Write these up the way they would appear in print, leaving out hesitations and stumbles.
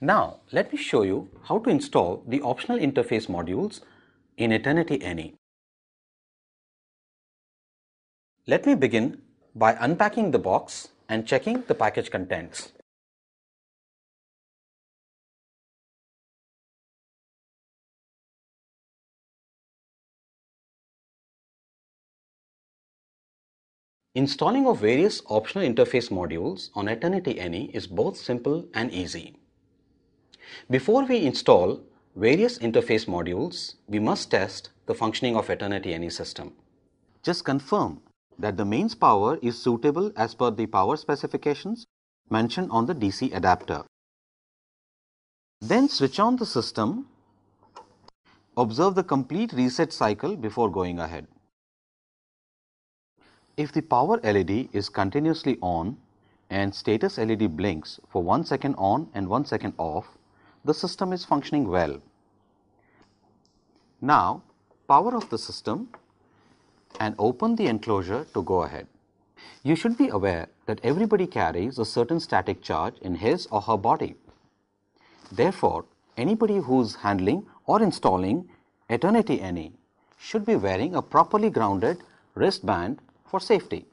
Now, let me show you how to install the optional interface modules in Eternity NE. Let me begin by unpacking the box and checking the package contents. Installing of various optional interface modules on Eternity NE is both simple and easy. Before we install various interface modules, we must test the functioning of Eternity NE system. Just confirm that the mains power is suitable as per the power specifications mentioned on the DC adapter. Then switch on the system. Observe the complete reset cycle before going ahead. If the power LED is continuously on and status LED blinks for 1 second on and 1 second off, the system is functioning well. Now, power off the system and open the enclosure to go ahead. You should be aware that everybody carries a certain static charge in his or her body. Therefore, anybody who's handling or installing Eternity NE should be wearing a properly grounded wristband for safety.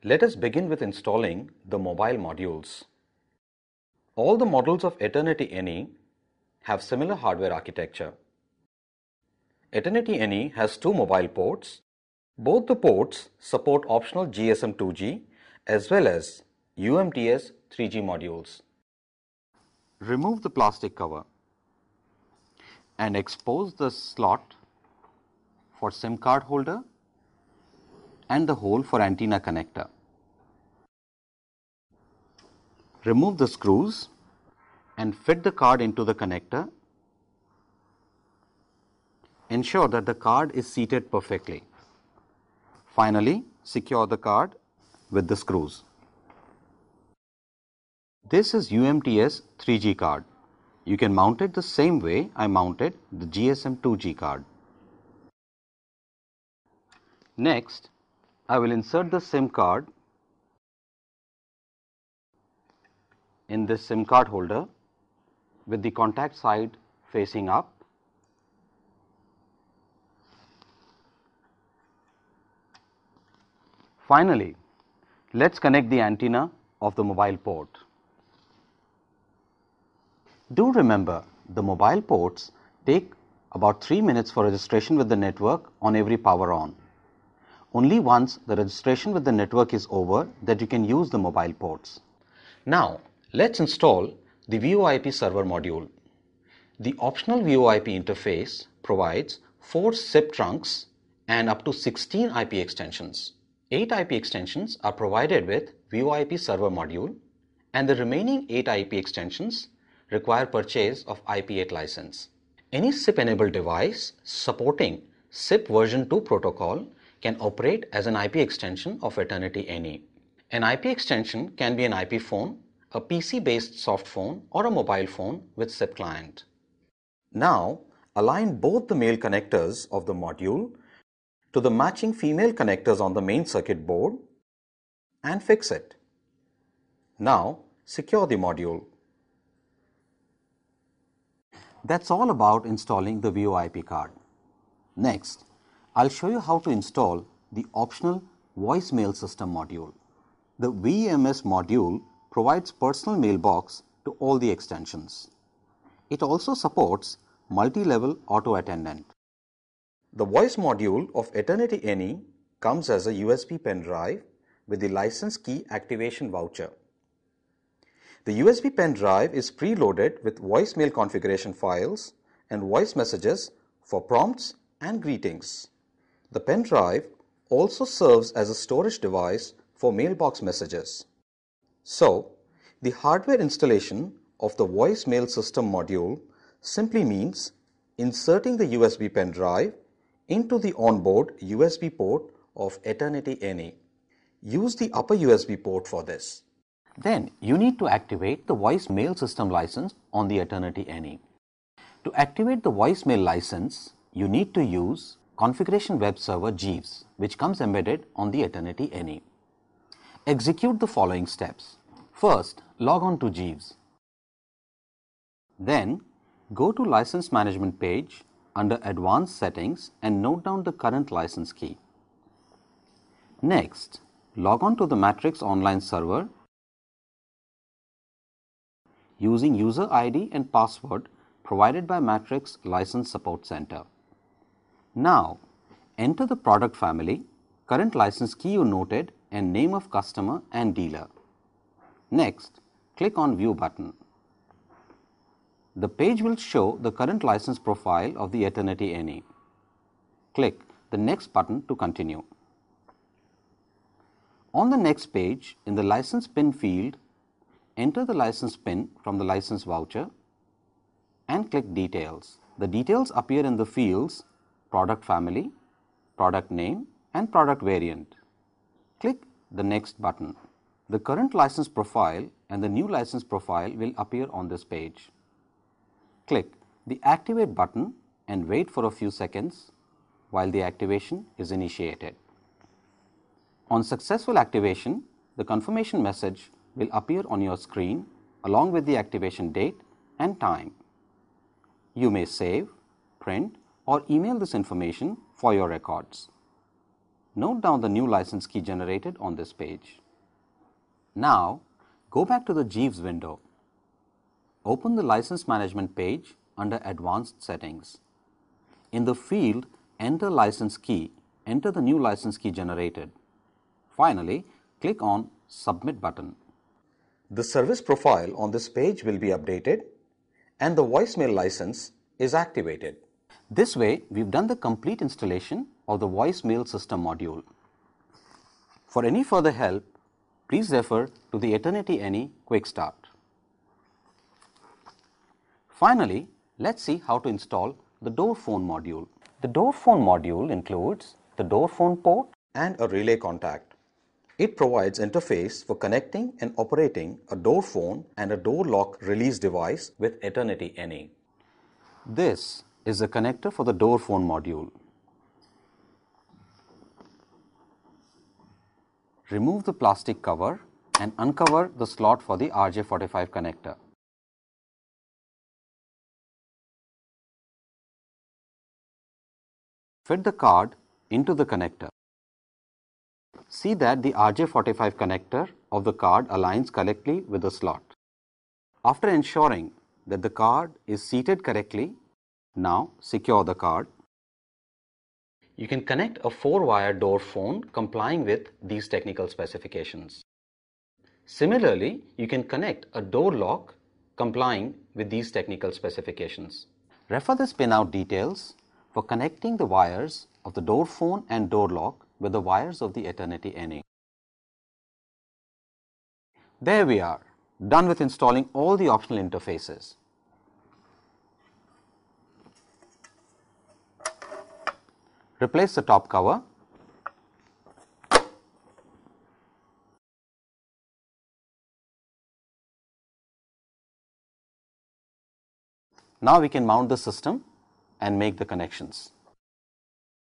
Let us begin with installing the mobile modules. All the modules of Eternity NE have similar hardware architecture. Eternity NE has 2 mobile ports. Both the ports support optional GSM 2G as well as UMTS 3G modules. Remove the plastic cover and expose the slot for SIM card holder and the hole for antenna connector. Remove the screws and fit the card into the connector. Ensure that the card is seated perfectly. Finally, secure the card with the screws. This is UMTS 3G card. You can mount it the same way I mounted the GSM 2G card. Next, I will insert the SIM card in this SIM card holder with the contact side facing up. Finally, let's connect the antenna of the mobile port. Do remember, the mobile ports take about 3 minutes for registration with the network on every power on. Only once the registration with the network is over that you can use the mobile ports. Now, let's install the VoIP Server module. The optional VoIP interface provides 4 SIP trunks and up to 16 IP extensions. 8 IP extensions are provided with VoIP Server module, and the remaining 8 IP extensions require purchase of IP8 license. Any SIP-enabled device supporting SIP version 2 protocol can operate as an IP extension of Eternity NE. An IP extension can be an IP phone, a PC-based soft phone, or a mobile phone with SIP client. Now, align both the male connectors of the module to the matching female connectors on the main circuit board and fix it. Now, secure the module. That's all about installing the VoIP card. Next, I'll show you how to install the optional voicemail system module. The VMS module provides personal mailbox to all the extensions. It also supports multi-level auto attendant. The voice module of Eternity NE comes as a USB pen drive with the license key activation voucher. The USB pen drive is preloaded with voicemail configuration files and voice messages for prompts and greetings. The pen drive also serves as a storage device for mailbox messages. So, the hardware installation of the voicemail system module simply means inserting the USB pen drive into the onboard USB port of Eternity NE. Use the upper USB port for this. Then you need to activate the voicemail system license on the Eternity NE. To activate the voicemail license, you need to use Configuration Web Server Jeeves, which comes embedded on the Eternity NE. Execute the following steps. First, log on to Jeeves. Then, go to License Management page under Advanced Settings and note down the current license key. Next, log on to the Matrix online server using user ID and password provided by Matrix License Support Center. Now, enter the product family, current license key you noted, and name of customer and dealer. Next, click on View button. The page will show the current license profile of the Eternity NE. Click the Next button to continue. On the next page, in the license pin field, enter the license pin from the license voucher and click Details. The details appear in the fields Product Family, Product Name and Product Variant. Click the Next button. The current license profile and the new license profile will appear on this page. Click the Activate button and wait for a few seconds while the activation is initiated. On successful activation, the confirmation message will appear on your screen along with the activation date and time. You may save, print or email this information for your records. Note down the new license key generated on this page. Now, go back to the Jeeves window. Open the License Management page under Advanced Settings. In the field Enter License Key, enter the new license key generated. Finally, click on Submit button. The service profile on this page will be updated and the voicemail license is activated. This way, we've done the complete installation of the voicemail system module. For any further help, please refer to the Eternity NE Quick Start. Finally, let's see how to install the door phone module. The door phone module includes the door phone port and a relay contact. It provides interface for connecting and operating a door phone and a door lock release device with Eternity NE. This is the connector for the door phone module. Remove the plastic cover and uncover the slot for the RJ45 connector. Fit the card into the connector. See that the RJ45 connector of the card aligns correctly with the slot. After ensuring that the card is seated correctly, now secure the card. You can connect a 4-wire door phone complying with these technical specifications. Similarly, you can connect a door lock complying with these technical specifications. Refer the pin-out details for connecting the wires of the door phone and door lock with the wires of the Eternity NE. There we are, done with installing all the optional interfaces. Replace the top cover. Now we can mount the system and make the connections.